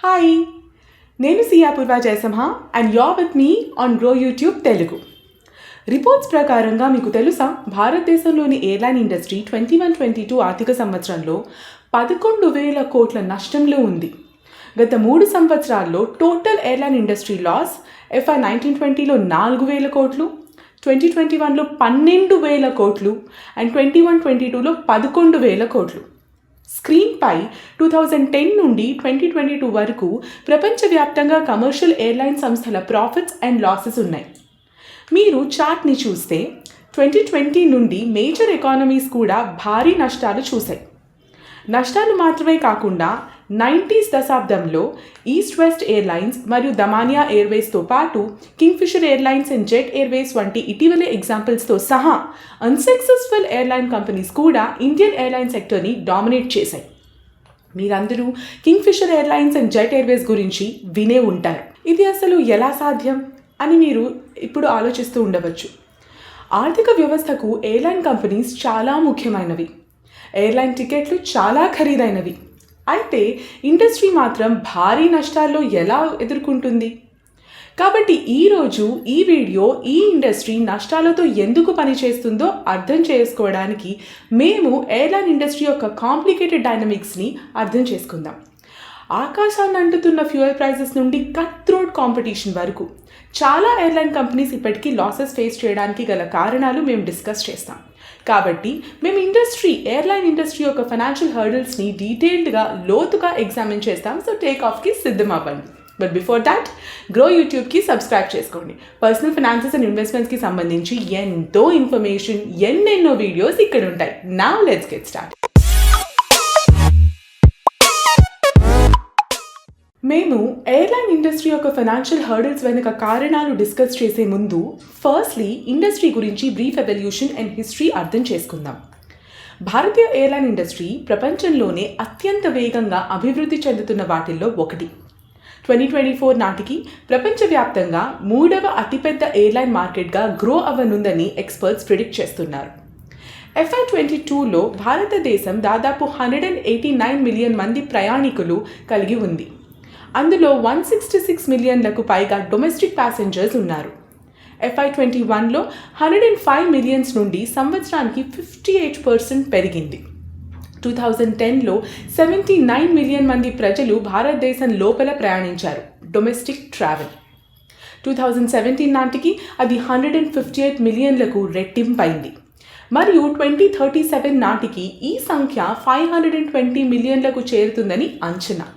Hi, నేను Siya Purva Jayasimha and you're with me on Groww YouTube Telugu. Reports ప్రకారంగా మీకు తెలుసా, భారతదేశంలోని ఎయిర్లైన్ ఇండస్ట్రీ 21-22 ఆర్థిక సంవత్సరంలో 11,000 కోట్ల నష్టంలో ఉంది. గత 3 సంవత్సరాల్లో total airline industry loss FY 19-20లో 4,000 కోట్లు, 2021లో 12,000 కోట్లు అండ్ 21-22లో 11,000 కోట్లు. స్క్రీన్పై 2010 నుండి 2022 వరకు ప్రపంచవ్యాప్తంగా కమర్షియల్ ఎయిర్లైన్ సంస్థల ప్రాఫిట్స్ అండ్ లాసెస్ ఉన్నాయి. మీరు చార్ట్ని చూస్తే 2020 నుండి మేజర్ ఎకానమీస్ కూడా భారీ నష్టాలు చూశాయి. నష్టాలు మాత్రమే కాకుండా 90s దశాబ్దంలో ఈస్ట్ వెస్ట్ ఎయిర్లైన్స్ మరియు దమానియా ఎయిర్వేస్తో పాటు Kingfisher airlines and jet Airways వంటి ఇటీవల ఎగ్జాంపుల్స్తో సహా అన్సక్సెస్ఫుల్ ఎయిర్లైన్ కంపెనీస్ కూడా ఇండియన్ ఎయిర్లైన్ సెక్టర్ని డామినేట్ చేశాయి. మీరందరూ Kingfisher airlines and jet Airways గురించి వినే ఉంటారు. ఇది అసలు ఎలా సాధ్యం అని మీరు ఇప్పుడు ఆలోచిస్తూ ఉండవచ్చు. ఆర్థిక వ్యవస్థకు ఎయిర్లైన్ కంపెనీస్ చాలా ముఖ్యమైనవి. ఎయిర్లైన్ టికెట్లు చాలా ఖరీదైనవి. అయితే ఇండస్ట్రీ మాత్రం భారీ నష్టాల్లో ఎలా ఎదుర్కొంటుంది? కాబట్టి ఈరోజు ఈ వీడియో ఈ ఇండస్ట్రీ నష్టాలతో ఎందుకు పనిచేస్తుందో అర్థం చేసుకోవడానికి మేము ఎయిర్లైన్ ఇండస్ట్రీ యొక్క కాంప్లికేటెడ్ డైనమిక్స్ని అర్థం చేసుకుందాం. ఆకాశాన్ని అంటుతున్న ఫ్యూయల్ ప్రైజెస్ నుండి కట్ త్రోట్ కాంపిటీషన్ వరకు చాలా ఎయిర్లైన్ కంపెనీస్ ఇప్పటికీ లాసెస్ ఫేస్ చేయడానికి గల కారణాలు మేము డిస్కస్ చేస్తాం. కాబట్టి మేము ఎయిర్లైన్ ఇండస్ట్రీ యొక్క ఫైనాన్షియల్ హర్డల్స్ని డీటెయిల్డ్గా లోతుగా ఎగ్జామిన్ చేస్తాం. సో టేక్ ఆఫ్కి సిద్ధం అవ్వండి. బట్ బిఫోర్ దాట్ గ్రో యూట్యూబ్కి సబ్స్క్రైబ్ చేసుకోండి. పర్సనల్ ఫైనాన్సెస్ అండ్ ఇన్వెస్ట్మెంట్స్కి సంబంధించి ఎంతో ఇన్ఫర్మేషన్, ఎన్నెన్నో వీడియోస్ ఇక్కడ ఉంటాయి. Now let's get start. మేము ఎయిర్లైన్ ఇండస్ట్రీ యొక్క ఫైనాన్షియల్ హర్డల్స్ వెనుక కారణాలు డిస్కస్ చేసే ముందు ఫస్ట్లీ ఇండస్ట్రీ గురించి బ్రీఫ్ ఎవల్యూషన్ అండ్ హిస్టరీ అర్థం చేసుకుందాం. భారతీయ ఎయిర్లైన్ ఇండస్ట్రీ ప్రపంచంలోనే అత్యంత వేగంగా అభివృద్ధి చెందుతున్న వాటిల్లో ఒకటి. 2024 నాటికి ప్రపంచవ్యాప్తంగా 3వ అతిపెద్ద ఎయిర్లైన్ మార్కెట్గా గ్రో అవ్వనుందని ఎక్స్పర్ట్స్ ప్రిడిక్ట్ చేస్తున్నారు. FY 2022లో భారతదేశం దాదాపు 189 మిలియన్ మంది ప్రయాణికులు కలిగి ఉంది. అందులో 166 మిలియన్లకు పైగా డొమెస్టిక్ ప్యాసింజర్స్ ఉన్నారు. FY 21లో 105 మిలియన్స్ నుండి సంవత్సరానికి 58% పెరిగింది. 2010లో 79 మిలియన్ మంది ప్రజలు భారతదేశం లోపల ప్రయాణించారు, డొమెస్టిక్ ట్రావెల్. 2017 నాటికి అది 158 మిలియన్లకు రెట్టింపైంది. మరియు 2037 నాటికి ఈ సంఖ్య 520 మిలియన్లకు చేరుతుందని అంచనా.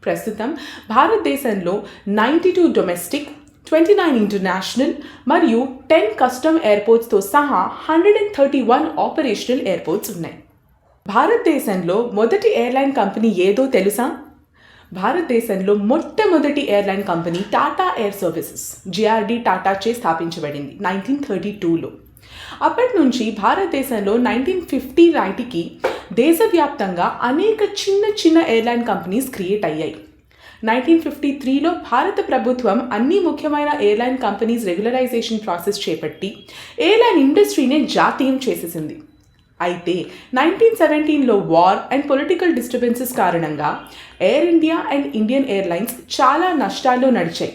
ప్రస్తుతం భారతదేశంలో 92 డొమెస్టిక్, 29 ఇంటర్నేషనల్ మరియు 10 కస్టమ్ ఎయిర్పోర్ట్స్తో సహా 131 ఆపరేషనల్ ఎయిర్పోర్ట్స్ ఉన్నాయి. భారతదేశంలో మొదటి ఎయిర్లైన్ కంపెనీ ఏదో తెలుసా? భారతదేశంలో మొట్టమొదటి airline company Tata air services JRD Tata చే స్థాపించబడింది 1932లో. అప్పటి నుంచి భారతదేశంలో 1950 నాటికి దేశవ్యాప్తంగా అనేక చిన్న ఎయిర్లైన్ కంపెనీస్ క్రియేట్ అయ్యాయి. 1953లో భారత ప్రభుత్వం అన్ని ముఖ్యమైన ఎయిర్లైన్ కంపెనీస్ రెగ్యులరైజేషన్ ప్రాసెస్ చేపట్టి ఎయిర్లైన్ ఇండస్ట్రీనే జాతీయం చేసేసింది. అయితే 1917లో వార్ అండ్ పొలిటికల్ డిస్టర్బెన్సెస్ కారణంగా air India and Indian airlines చాలా నష్టాల్లో నడిచాయి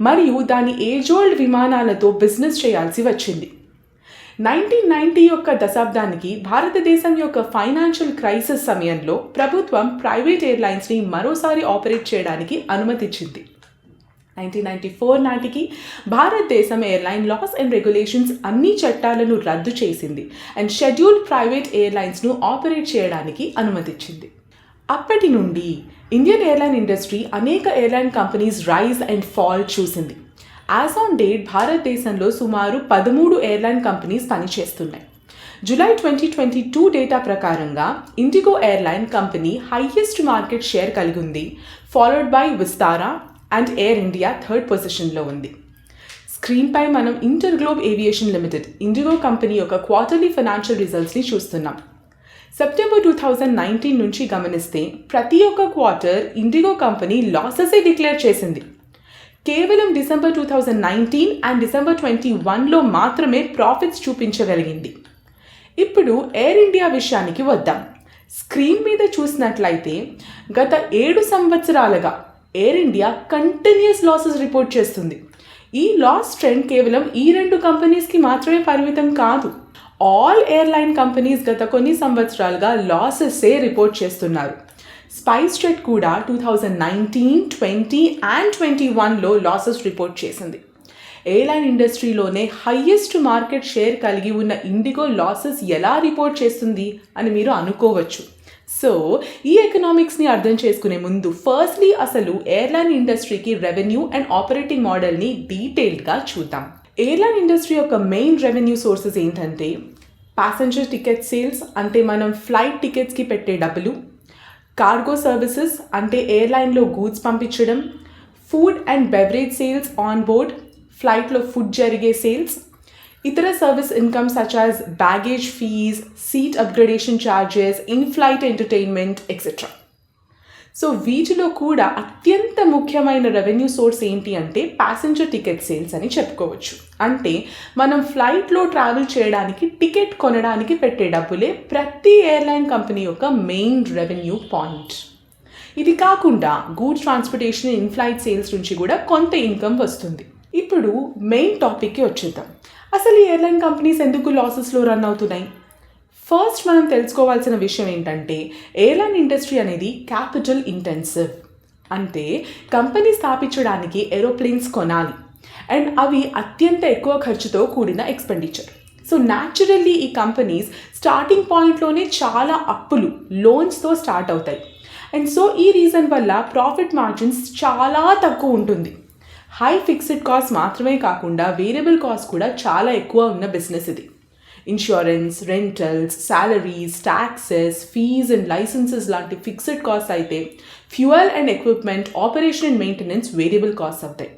మరియు దాని ఏజ్ ఓల్డ్ విమానాలతో బిజినెస్ చేయాల్సి వచ్చింది. 1990 యొక్క దశాబ్దానికి భారతదేశం యొక్క ఫైనాన్షియల్ క్రైసిస్ సమయంలో ప్రభుత్వం ప్రైవేట్ ఎయిర్లైన్స్ని మరోసారి ఆపరేట్ చేయడానికి అనుమతించింది. 1994 నాటికి భారతదేశం ఎయిర్లైన్ లాస్ అండ్ రెగ్యులేషన్స్ అన్ని చట్టాలను రద్దు చేసింది అండ్ షెడ్యూల్డ్ ప్రైవేట్ ఎయిర్లైన్స్ను ఆపరేట్ చేయడానికి అనుమతించింది. అప్పటి నుండి ఇండియన్ ఎయిర్లైన్ ఇండస్ట్రీ అనేక airline companies rise and fall చూసింది. యాజ్ ఆన్ డేట్ భారతదేశంలో సుమారు 13 ఎయిర్లైన్ కంపెనీస్ పనిచేస్తున్నాయి. జూలై 2022 డేటా ప్రకారంగా IndiGo airline company highest market share కలిగి ఉంది, followed by Vistara and Air India third పొజిషన్లో ఉంది. స్క్రీన్పై మనం InterGlobe Aviation Limited IndiGo company యొక్క క్వార్టర్లీ ఫైనాన్షియల్ రిజల్ట్స్ని చూస్తున్నాం. సెప్టెంబర్ 2019 నుంచి గమనిస్తే ప్రతి ఒక్క క్వార్టర్ ఇండిగో కంపెనీ లాసెసే డిక్లేర్ చేసింది. కేవలం డిసెంబర్ 2019 అండ్ డిసెంబర్ 2021లో మాత్రమే ప్రాఫిట్స్ చూపించగలిగింది. ఇప్పుడు ఎయిర్ ఇండియా విషయానికి వద్దాం. స్క్రీన్ మీద చూసినట్లయితే గత 7 సంవత్సరాలుగా air India continuous losses report చేస్తుంది. ఈ లాస్ ట్రెండ్ కేవలం ఈ 2 కంపెనీస్కి మాత్రమే పరిమితం కాదు. ఆల్ ఎయిర్లైన్ కంపెనీస్ గత కొన్ని సంవత్సరాలుగా లాసెస్సే రిపోర్ట్ చేస్తున్నారు. స్పైస్ జెట్ కూడా 2019, 20 అండ్ 21లో లాసెస్ రిపోర్ట్ చేసింది. ఎయిర్లైన్ ఇండస్ట్రీలోనే హయ్యెస్ట్ మార్కెట్ షేర్ కలిగి ఉన్న ఇండిగో లాసెస్ ఎలా రిపోర్ట్ చేస్తుంది అని మీరు అనుకోవచ్చు. సో ఈ ఎకనామిక్స్ని అర్థం చేసుకునే ముందు ఫస్ట్లీ అసలు ఎయిర్లైన్ ఇండస్ట్రీకి రెవెన్యూ అండ్ ఆపరేటింగ్ మోడల్ని డీటెయిల్డ్గా చూద్దాం. ఎయిర్లైన్ ఇండస్ట్రీ యొక్క మెయిన్ రెవెన్యూ సోర్సెస్ ఏంటంటే ప్యాసింజర్ టికెట్ సేల్స్ అంటే మనం ఫ్లైట్ టికెట్స్కి పెట్టే డబ్బులు, కార్గో సర్వీసెస్ అంటే ఎయిర్లైన్లో గూడ్స్ పంపించడం, food and beverage sales on board ఫ్లైట్లో ఫుడ్ జరిగే సేల్స్, ఇతర service income such as baggage fees, seat upgradation charges, inflight entertainment etcetera. So వీటిలో కూడా అత్యంత ముఖ్యమైన రెవెన్యూ సోర్స్ ఏంటి అంటే ప్యాసింజర్ టికెట్ సేల్స్ అని చెప్పుకోవచ్చు. అంటే మనం ఫ్లైట్లో ట్రావెల్ చేయడానికి టికెట్ కొనడానికి పెట్టే డబ్బులే ప్రతి ఎయిర్లైన్ కంపెనీ యొక్క మెయిన్ రెవెన్యూ పాయింట్. ఇది కాకుండా గూడ్స్ ట్రాన్స్పోర్టేషన్, ఇన్-ఫ్లైట్ సేల్స్ నుంచి కూడా కొంత ఇన్కమ్ వస్తుంది. ఇప్పుడు మెయిన్ టాపిక్కి వచ్చేద్దాం. అసలు ఈ ఎయిర్లైన్ కంపెనీస్ ఎందుకు లాసెస్లో రన్ అవుతున్నాయి? ఫస్ట్ మనం తెలుసుకోవాల్సిన విషయం ఏంటంటే ఎయిర్లైన్ ఇండస్ట్రీ అనేది క్యాపిటల్ ఇంటెన్సివ్. అంటే కంపెనీ స్థాపించడానికి ఏరోప్లేన్స్ కొనాలి అండ్ అవి అత్యంత ఎక్కువ ఖర్చుతో కూడిన ఎక్స్పెండిచర్. సో న్యాచురల్లీ ఈ కంపెనీస్ స్టార్టింగ్ పాయింట్లోనే చాలా అప్పులు, లోన్స్తో స్టార్ట్ అవుతాయి. అండ్ సో ఈ రీజన్ వల్ల ప్రాఫిట్ మార్జిన్స్ చాలా తక్కువ ఉంటుంది. హై ఫిక్స్డ్ కాస్ట్ మాత్రమే కాకుండా వేరియబుల్ కాస్ట్ కూడా చాలా ఎక్కువ ఉన్న బిజినెస్ ఇది. Insurance, rentals, salaries, taxes, fees and licences లాంటి ఫిక్స్డ్ కాస్ట్ అయితే fuel and equipment, operation and maintenance variable cost అవుతాయి.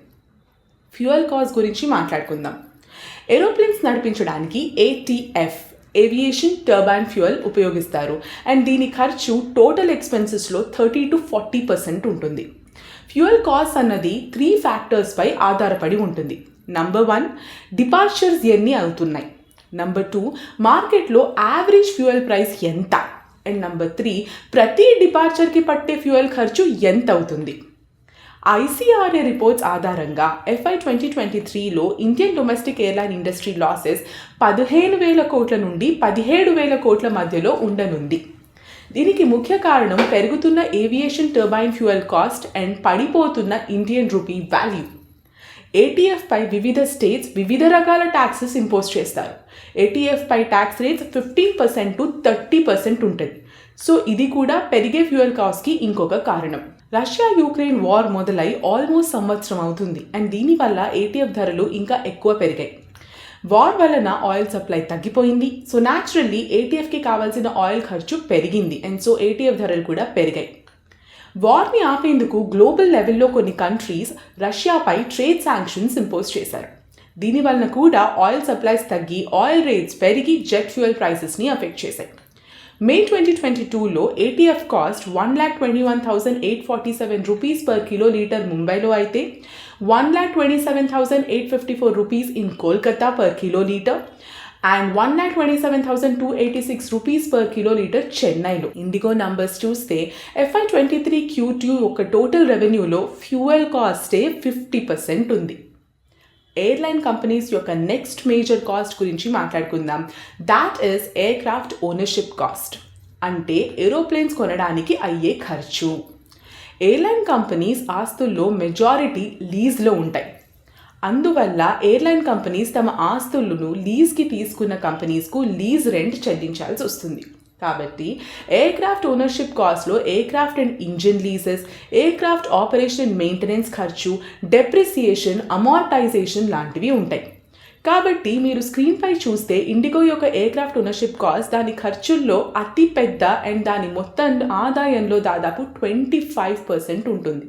ఫ్యూయల్ కాస్ట్ గురించి మాట్లాడుకుందాం. ఏరోప్లేన్స్ నడిపించడానికి ఏటీఎఫ్, ఏవియేషన్ టర్బైన్ ఫ్యూయల్ ఉపయోగిస్తారు అండ్ దీని ఖర్చు టోటల్ ఎక్స్పెన్సెస్లో 30 to 40% ఉంటుంది. ఫ్యూయల్ కాస్ట్ అన్నది 3 ఫ్యాక్టర్స్పై ఆధారపడి ఉంటుంది. నంబర్ 1, డిపార్చర్స్ ఎన్ని అవుతున్నాయి. నంబర్ 2, మార్కెట్లో యావరేజ్ ఫ్యూయల్ ప్రైస్ ఎంత. అండ్ నంబర్ 3, ప్రతి డిపార్చర్కి పట్టే ఫ్యూయల్ ఖర్చు ఎంత అవుతుంది. ICRA రిపోర్ట్స్ ఆధారంగా FY 2023లో Indian domestic airline industry losses 15,000 కోట్ల నుండి 17,000 కోట్ల మధ్యలో ఉండనుంది. దీనికి ముఖ్య కారణం పెరుగుతున్న aviation turbine fuel cost and పడిపోతున్న ఇండియన్ రూపీ వాల్యూ. ఏటీఎఫ్ పై వివిధ స్టేట్స్ వివిధ రకాల ట్యాక్సెస్ ఇంపోజ్ చేస్తారు. ఏటీఎఫ్ పై ట్యాక్స్ రేట్స్ 15% to 30% ఉంటుంది. సో ఇది కూడా పెరిగే ఫ్యూయల్ కాస్ట్కి ఇంకొక కారణం. రష్యా యుక్రెయిన్ వార్ మొదలై ఆల్మోస్ట్ సంవత్సరం అవుతుంది అండ్ దీనివల్ల ఏటీఎఫ్ ధరలు ఇంకా ఎక్కువ పెరిగాయి. వార్ వలన ఆయిల్ సప్లై తగ్గిపోయింది. సో న్యాచురల్లీ ఏటీఎఫ్కి కావాల్సిన ఆయిల్ ఖర్చు పెరిగింది అండ్ సో ఏటీఎఫ్ ధరలు కూడా పెరిగాయి. వార్ని ఆపేందుకు గ్లోబల్ లెవెల్లో కొన్ని కంట్రీస్ రష్యాపై ట్రేడ్ శాంక్షన్స్ ఇంపోజ్ చేశారు. దీని వలన కూడా ఆయిల్ సప్లైస్ తగ్గి ఆయిల్ రేట్స్ పెరిగి జెట్ ఫ్యూయల్ ప్రైసెస్ని అఫెక్ట్ చేశాయి. మే 2022లో ATF cost 1,21,847 rupees per kilolitre ముంబైలో అయితే 1,27,854 rupees in Kolkata per kilolitre and 1,27,286 rupees per kilolitre చెన్నైలో. ఇండిగో నంబర్స్ చూస్తే FY 23 Q2 యొక్క టోటల్ రెవెన్యూలో ఫ్యూయల్ కాస్టే 50% ఉంది. ఎయిర్లైన్ కంపెనీస్ యొక్క నెక్స్ట్ మేజర్ కాస్ట్ గురించి మాట్లాడుకుందాం. That is aircraft ownership cost. అంటే ఏరోప్లేన్స్ కొనడానికి అయ్యే ఖర్చు. ఎయిర్లైన్ కంపెనీస్ ఆస్తుల్లో మెజారిటీ లీజ్లో ఉంటాయి. అందువల్ల ఎయిర్లైన్ కంపెనీస్ తమ ఆస్తులను లీజ్కి తీసుకున్న కంపెనీస్కు లీజ్ రెంట్ చెల్లించాల్సి వస్తుంది. కాబట్టి ఎయిర్క్రాఫ్ట్ ఓనర్షిప్ కాస్ట్లో aircraft and engine leases, aircraft operation and maintenance ఖర్చు, డెప్రిసియేషన్, అమార్టైజేషన్ లాంటివి ఉంటాయి. కాబట్టి మీరు స్క్రీన్పై చూస్తే ఇండిగో యొక్క ఎయిర్క్రాఫ్ట్ ఓనర్షిప్ కాస్ట్ దాని ఖర్చుల్లో అతి పెద్ద అండ్ దాని మొత్తం ఆదాయంలో దాదాపు 25% ఉంటుంది.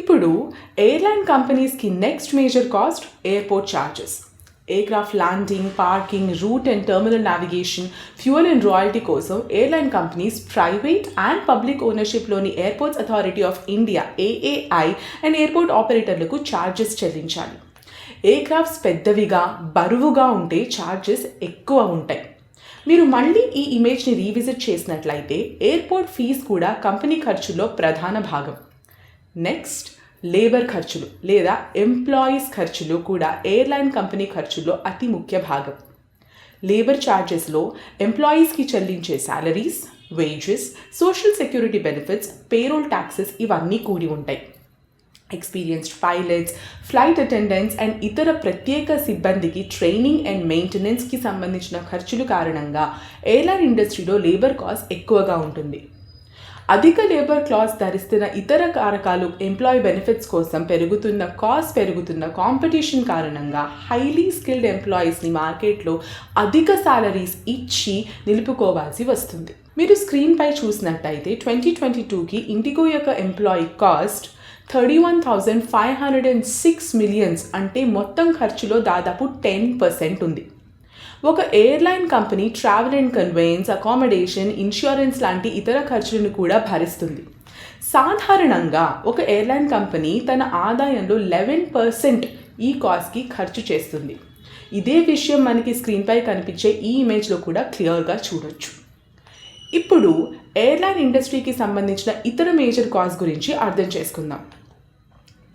ఇప్పుడు ఎయిర్లైన్ కంపెనీస్కి next major cost airport charges. Aircraft landing, parking, route and terminal navigation, fuel and royalty కోసం airline companies private and public ఓనర్షిప్లోని airports authority of India AAI and airport ఆపరేటర్లకు ఛార్జెస్ చెల్లించాలి. ఎయిర్క్రాఫ్ట్స్ పెద్దవిగా, బరువుగా ఉంటే ఛార్జెస్ ఎక్కువ ఉంటాయి. మీరు మళ్ళీ ఈ ఇమేజ్ని రీవిజిట్ చేసినట్లయితే ఎయిర్పోర్ట్ ఫీజ్ కూడా కంపెనీ ఖర్చులో ప్రధాన భాగం. నెక్స్ట్ లేబర్ ఖర్చులు లేదా ఎంప్లాయీస్ ఖర్చులు కూడా ఎయిర్లైన్ కంపెనీ ఖర్చుల్లో అతి ముఖ్య భాగం. లేబర్ ఛార్జెస్లో ఎంప్లాయీస్కి చెల్లించే salaries, wages, social security benefits, payroll taxes ఇవన్నీ కూడి ఉంటాయి. Experienced pilots, flight attendants and ఇతర ప్రత్యేక సిబ్బందికి ట్రైనింగ్ అండ్ మెయింటెనెన్స్కి సంబంధించిన ఖర్చుల కారణంగా ఎయిర్లైన్ ఇండస్ట్రీలో లేబర్ కాస్ట్ ఎక్కువగా ఉంటుంది. అధిక లేబర్ క్లాస్ ధరిస్తున్న ఇతర కారకాలు ఎంప్లాయీ బెనిఫిట్స్ కోసం పెరుగుతున్న కాంపిటీషన్ కారణంగా హైలీ స్కిల్డ్ ఎంప్లాయీస్ని మార్కెట్లో అధిక సాలరీస్ ఇచ్చి నిలుపుకోవాల్సి వస్తుంది. మీరు స్క్రీన్పై చూసినట్టయితే 2022కి ఇండిగో యొక్క ఎంప్లాయీ కాస్ట్ 31,506 million అంటే మొత్తం ఖర్చులో దాదాపు 10% ఉంది. ఒక airline company travel and conveyance, accommodation, insurance లాంటి ఇతర ఖర్చులను కూడా భరిస్తుంది. సాధారణంగా ఒక ఎయిర్లైన్ కంపెనీ తన ఆదాయంలో 11% ఈ కాస్ట్కి ఖర్చు చేస్తుంది. ఇదే విషయం మనకి స్క్రీన్పై కనిపించే ఈ ఇమేజ్లో కూడా క్లియర్గా చూడొచ్చు. ఇప్పుడు ఎయిర్లైన్ ఇండస్ట్రీకి సంబంధించిన ఇతర మేజర్ కాస్ట్ గురించి అర్థం చేసుకుందాం.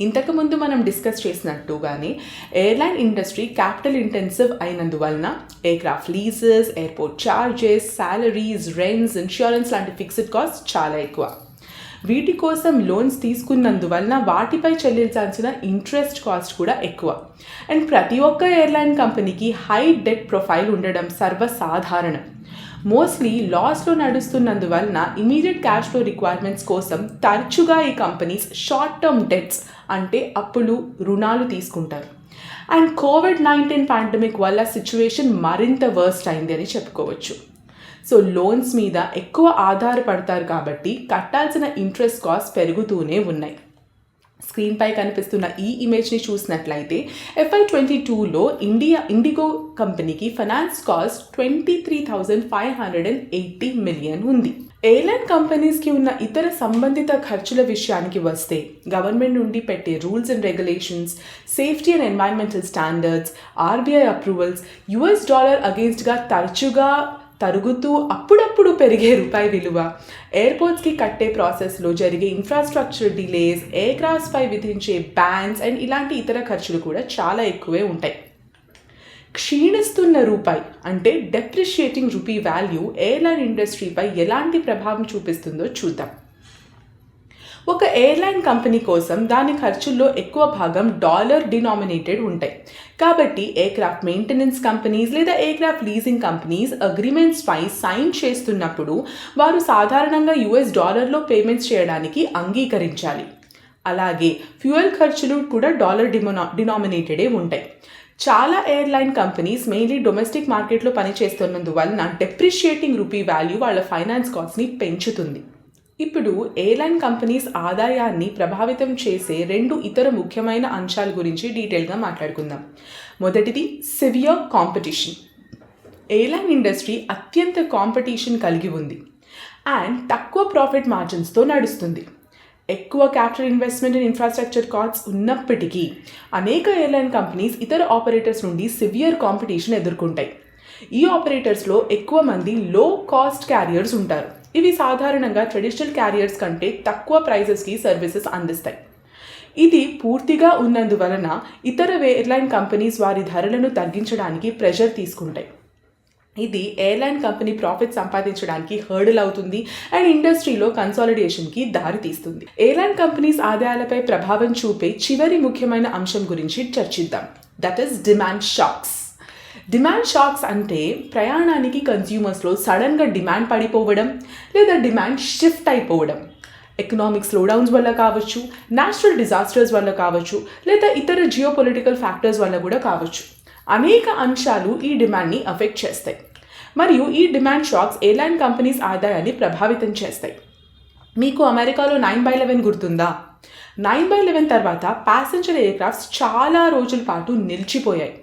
ఇంతకుముందు మనం డిస్కస్ చేసినట్టుగానే ఎయిర్లైన్ ఇండస్ట్రీ క్యాపిటల్ ఇంటెన్సివ్ అయినందువలన aircraft leases, airport charges, salaries, rents, insurance లాంటి ఫిక్స్డ్ కాస్ట్ చాలా ఎక్కువ. వీటి కోసం లోన్స్ తీసుకున్నందువలన వాటిపై చెల్లించాల్సిన ఇంట్రెస్ట్ కాస్ట్ కూడా ఎక్కువ. అండ్ ప్రతి ఒక్క ఎయిర్లైన్ కంపెనీకి హై డెట్ ప్రొఫైల్ ఉండడం సర్వసాధారణం. మోస్ట్లీ లాస్లో నడుస్తున్నందువలన ఇమీడియట్ క్యాష్ ఫ్లో రిక్వైర్మెంట్స్ కోసం తరచుగా ఈ కంపెనీస్ షార్ట్ టర్మ్ డెట్స్ అంటే అప్పులు, రుణాలు తీసుకుంటారు. అండ్ COVID-19 పాండమిక్ వల్ల సిచ్యువేషన్ మరింత వర్స్ట్ అయింది అని చెప్పుకోవచ్చు. సో లోన్స్ మీద ఎక్కువ ఆధారపడతారు కాబట్టి కట్టాల్సిన ఇంట్రెస్ట్ కాస్ట్ పెరుగుతూనే ఉన్నాయి. స్క్రీన్పై కనిపిస్తున్న ఈ ఇమేజ్ని చూసినట్లయితే FY22లో ఇండిగో కంపెనీకి ఫైనాన్స్ కాస్ట్ 23,580 million ఉంది. ఎయిర్లైన్ కంపెనీస్కి ఉన్న ఇతర సంబంధిత ఖర్చుల విషయానికి వస్తే గవర్నమెంట్ నుండి పెట్టే rules and regulations, safety and environmental standards, RBI approvals, US dollar అగేన్స్ట్గా తరచుగా తరుగుతూ అప్పుడప్పుడు పెరిగే రూపాయి విలువ, ఎయిర్పోర్ట్స్కి కట్టే ప్రాసెస్లో జరిగే ఇన్ఫ్రాస్ట్రక్చర్ డిలేస్, ఎయిర్క్రాఫ్ట్స్పై విధించే బ్యాన్స్ అండ్ ఇలాంటి ఇతర ఖర్చులు కూడా చాలా ఎక్కువే ఉంటాయి. క్షీణిస్తున్న రూపాయి అంటే డెప్రిషియేటింగ్ రూపీ వాల్యూ ఎయిర్లైన్ ఇండస్ట్రీపై ఎలాంటి ప్రభావం చూపిస్తుందో చూద్దాం. ఒక ఎయిర్లైన్ కంపెనీ కోసం దాని ఖర్చుల్లో ఎక్కువ భాగం డాలర్ డినామినేటెడ్ ఉంటాయి. కాబట్టి ఎయిర్క్రాఫ్ట్ మెయింటెనెన్స్ కంపెనీస్ లేదా ఎయిర్క్రాఫ్ట్ లీజింగ్ కంపెనీస్ అగ్రిమెంట్స్ పై సైన్ చేస్తున్నప్పుడు వారు సాధారణంగా US డాలర్లో పేమెంట్స్ చేయడానికి అంగీకరించాలి. అలాగే ఫ్యూయల్ ఖర్చులు కూడా డాలర్ డినామినేటెడే ఉంటాయి. చాలా ఎయిర్లైన్ కంపెనీస్ మెయిన్లీ డొమెస్టిక్ మార్కెట్లో పనిచేస్తున్నందువలన డెప్రిషియేటింగ్ రూపీ వాల్యూ వాళ్ళ ఫైనాన్స్ కాస్ట్ని పెంచుతుంది. ఇప్పుడు ఎయిర్లైన్ కంపెనీస్ ఆదాయాన్ని ప్రభావితం చేసే 2 ఇతర ముఖ్యమైన అంశాల గురించి డీటెయిల్గా మాట్లాడుకుందాం. మొదటిది సివియర్ కాంపిటీషన్. ఎయిర్లైన్ ఇండస్ట్రీ అత్యంత కాంపిటీషన్ కలిగి ఉంది అండ్ తక్కువ ప్రాఫిట్ మార్జిన్స్తో నడుస్తుంది. ఎక్కువ capital investment and infrastructure costs ఉన్నప్పటికీ అనేక ఎయిర్లైన్ కంపెనీస్ ఇతర ఆపరేటర్స్ నుండి సివియర్ కాంపిటీషన్ ఎదుర్కొంటాయి. ఈ ఆపరేటర్స్లో ఎక్కువ మంది లో కాస్ట్ క్యారియర్స్ ఉంటారు. ఇవి సాధారణంగా ట్రెడిషనల్ క్యారియర్స్ కంటే తక్కువ ప్రైజెస్కి సర్వీసెస్ అందిస్తాయి. ఇది పూర్తిగా ఉన్నందువలన ఇతర ఎయిర్లైన్ కంపెనీస్ వారి ధరలను తగ్గించడానికి ప్రెషర్ తీసుకుంటాయి. ఇది ఎయిర్లైన్ కంపెనీ ప్రాఫిట్ సంపాదించడానికి హర్డిల్ అవుతుంది అండ్ ఇండస్ట్రీలో కన్సాలిడేషన్కి దారి తీస్తుంది. ఎయిర్లైన్ కంపెనీస్ ఆదాయాలపై ప్రభావం చూపే చివరి ముఖ్యమైన అంశం గురించి చర్చిద్దాం. That is demand shocks. Demand shocks అంటే ప్రయాణానికి కన్స్యూమర్స్లో సడన్గా డిమాండ్ పడిపోవడం లేదా డిమాండ్ షిఫ్ట్ అయిపోవడం. ఎకనామిక్ స్లోడౌన్స్ వల్ల కావచ్చు, న్యాచురల్ డిజాస్టర్స్ వల్ల కావచ్చు, లేదా ఇతర జియోపొలిటికల్ ఫ్యాక్టర్స్ వల్ల కూడా కావచ్చు. అనేక అంశాలు ఈ డిమాండ్ని అఫెక్ట్ చేస్తాయి మరియు ఈ డిమాండ్ షాక్స్ ఎయిర్లైన్ కంపెనీస్ ఆదాయాన్ని ప్రభావితం చేస్తాయి. మీకు అమెరికాలో 9/11 గుర్తుందా? 9/11 తర్వాత ప్యాసింజర్ ఎయిర్క్రాఫ్ట్స్ చాలా రోజుల పాటు నిలిచిపోయాయి.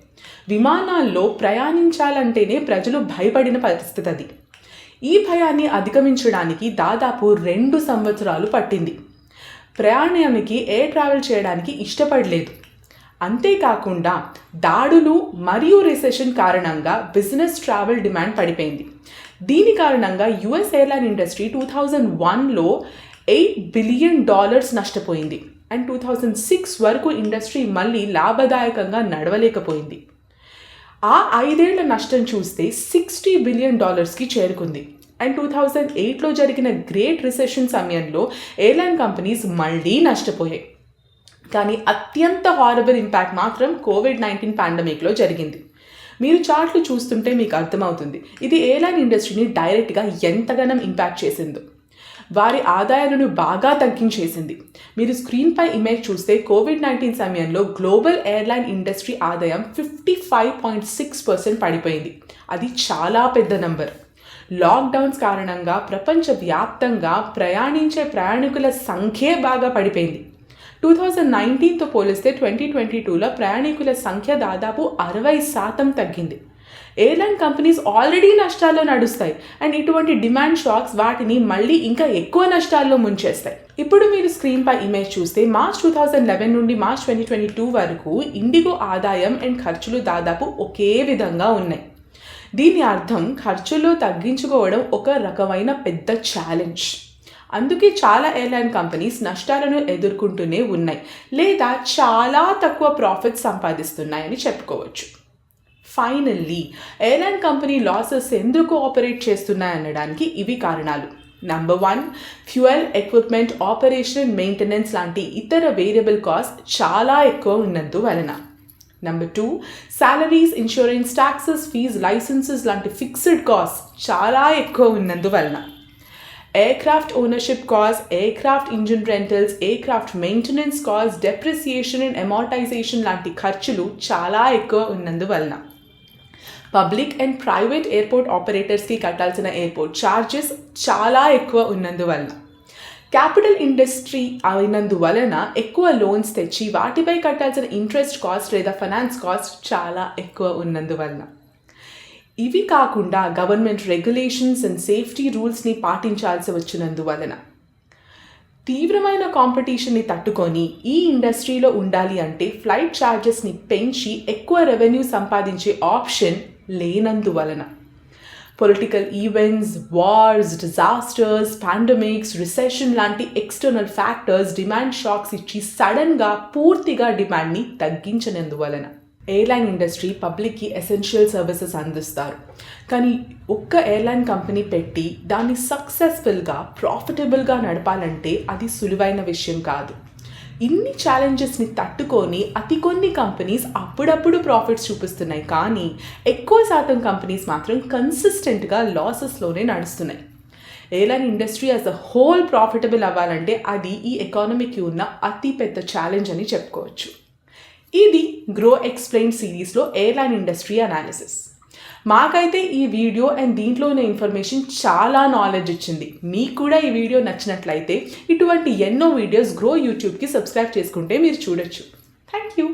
విమానాల్లో ప్రయాణించాలంటేనే ప్రజలు భయపడిన పరిస్థితి అది. ఈ భయాన్ని అధిగమించడానికి దాదాపు 2 సంవత్సరాలు పట్టింది. ప్రయాణానికి ఎయిర్ ట్రావెల్ చేయడానికి ఇష్టపడలేదు. అంతేకాకుండా దాడులు మరియు రిసెషన్ కారణంగా బిజినెస్ ట్రావెల్ డిమాండ్ పడిపోయింది. దీని కారణంగా US ఎయిర్లైన్ ఇండస్ట్రీ 2001లో $8 బిలియన్ నష్టపోయింది. అండ్ 2006 వరకు ఇండస్ట్రీ మళ్ళీ లాభదాయకంగా నడవలేకపోయింది. ఆ 5 ఏళ్ల నష్టం చూస్తే $60 బిలియన్ చేరుకుంది. అండ్ 2008లో జరిగిన గ్రేట్ రిసెషన్ సమయంలో ఎయిర్లైన్ కంపెనీస్ మళ్ళీ నష్టపోయాయి. కానీ అత్యంత హారబుల్ ఇంపాక్ట్ మాత్రం COVID-19 పాండమిక్లో జరిగింది. మీరు చార్ట్లు చూస్తుంటే మీకు అర్థమవుతుంది ఇది ఎయిర్లైన్ ఇండస్ట్రీని డైరెక్ట్గా ఎంతగానో ఇంపాక్ట్ చేసిందో. వారి ఆదాయాలను బాగా తగ్గించేసింది. మీరు స్క్రీన్పై ఇమేజ్ చూస్తే COVID-19 సమయంలో గ్లోబల్ ఎయిర్లైన్ ఇండస్ట్రీ ఆదాయం 55.6% పడిపోయింది. అది చాలా పెద్ద నంబర్. లాక్డౌన్స్ కారణంగా ప్రపంచవ్యాప్తంగా ప్రయాణించే ప్రయాణికుల సంఖ్యే బాగా పడిపోయింది. 2019తో పోలిస్తే 2022లో ప్రయాణికుల సంఖ్య దాదాపు 60% తగ్గింది. ఎయిర్లైన్ కంపెనీస్ ఆల్రెడీ నష్టాల్లో నడుస్తాయి అండ్ ఇటువంటి డిమాండ్ షాక్స్ వాటిని మళ్ళీ ఇంకా ఎక్కువ నష్టాల్లో ముంచేస్తాయి. ఇప్పుడు మీరు స్క్రీన్పై ఇమేజ్ చూస్తే మార్చ్ 2011 నుండి మార్చ్ 2022 వరకు ఇండిగో ఆదాయం అండ్ ఖర్చులు దాదాపు ఒకే విధంగా ఉన్నాయి. దీని అర్థం ఖర్చులు తగ్గించుకోవడం ఒక రకమైన పెద్ద ఛాలెంజ్. అందుకే చాలా ఎయిర్లైన్ కంపెనీస్ నష్టాలను ఎదుర్కొంటూనే ఉన్నాయి లేదా చాలా తక్కువ ప్రాఫిట్స్ సంపాదిస్తున్నాయని చెప్పుకోవచ్చు. ఫైనల్లీ ఎయిర్లైన్ కంపెనీ లాసెస్ ఎందుకు ఆపరేట్ చేస్తున్నాయనడానికి ఇవి కారణాలు. Number 1, fuel, equipment, operation and maintenance లాంటి ఇతర వేరియబుల్ కాస్ట్ చాలా ఎక్కువ ఉన్నందువలన. Number 2, salaries, insurance, taxes, fees, licences లాంటి ఫిక్స్డ్ కాస్ట్ చాలా ఎక్కువ ఉన్నందువలన. Aircraft ownership cost, aircraft engine rentals, aircraft maintenance cost, depreciation and amortisation లాంటి ఖర్చులు చాలా ఎక్కువ ఉన్నందువలన. పబ్లిక్ అండ్ ప్రైవేట్ ఎయిర్పోర్ట్ ఆపరేటర్స్కి కట్టాల్సిన ఎయిర్పోర్ట్ ఛార్జెస్ చాలా ఎక్కువ ఉన్నందువలన. క్యాపిటల్ ఇండస్ట్రీ అయినందువలన ఎక్కువ లోన్స్ తెచ్చి వాటిపై కట్టాల్సిన ఇంట్రెస్ట్ కాస్ట్ లేదా ఫైనాన్స్ కాస్ట్ చాలా ఎక్కువ ఉన్నందువలన. ఇవి కాకుండా గవర్నమెంట్ రెగ్యులేషన్స్ అండ్ సేఫ్టీ రూల్స్ని పాటించాల్సి వచ్చినందువలన. తీవ్రమైన కాంపిటీషన్ని తట్టుకొని ఈ ఇండస్ట్రీలో ఉండాలి అంటే ఫ్లైట్ ఛార్జెస్ని పెంచి ఎక్కువ రెవెన్యూ సంపాదించే ఆప్షన్ లేనందువలన. Political events, wars, disasters, pandemics, recession లాంటి ఎక్స్టర్నల్ ఫ్యాక్టర్స్ డిమాండ్ షాక్స్ ఇచ్చి సడన్గా పూర్తిగా డిమాండ్ని తగ్గించనందువలన. ఎయిర్లైన్ ఇండస్ట్రీ పబ్లిక్కి ఎసెన్షియల్ సర్వీసెస్ అందిస్తారు. కానీ ఒక్క ఎయిర్లైన్ కంపెనీ పెట్టి దాన్ని సక్సెస్ఫుల్గా, ప్రాఫిటబుల్గా నడపాలంటే అది సులువైన విషయం కాదు. ఇన్ని ఛాలెంజెస్ని తట్టుకొని అతి కొన్ని కంపెనీస్ అప్పుడప్పుడు ప్రాఫిట్స్ చూపిస్తున్నాయి, కానీ ఎక్కువ శాతం కంపెనీస్ మాత్రం కన్సిస్టెంట్గా లాసెస్లోనే నడుస్తున్నాయి. Airline industry as a whole profitable అవ్వాలంటే అది ఈ ఎకానమీకి ఉన్న అతి పెద్ద ఛాలెంజ్ అని చెప్పుకోవచ్చు. ఇది గ్రో ఎక్స్ప్లెయిన్ సిరీస్లో ఎయిర్లైన్ ఇండస్ట్రీ అనాలిసిస్. మాకైతే ఈ వీడియో అండ్ దీంట్లో ఉన్న ఇన్ఫర్మేషన్ చాలా నాలెడ్జ్ ఇచ్చింది. మీకు కూడా ఈ వీడియో నచ్చినట్లయితే ఇటువంటి ఎన్నో వీడియోస్ గ్రో యూట్యూబ్కి సబ్స్క్రైబ్ చేసుకుంటే మీరు చూడొచ్చు. Thank you.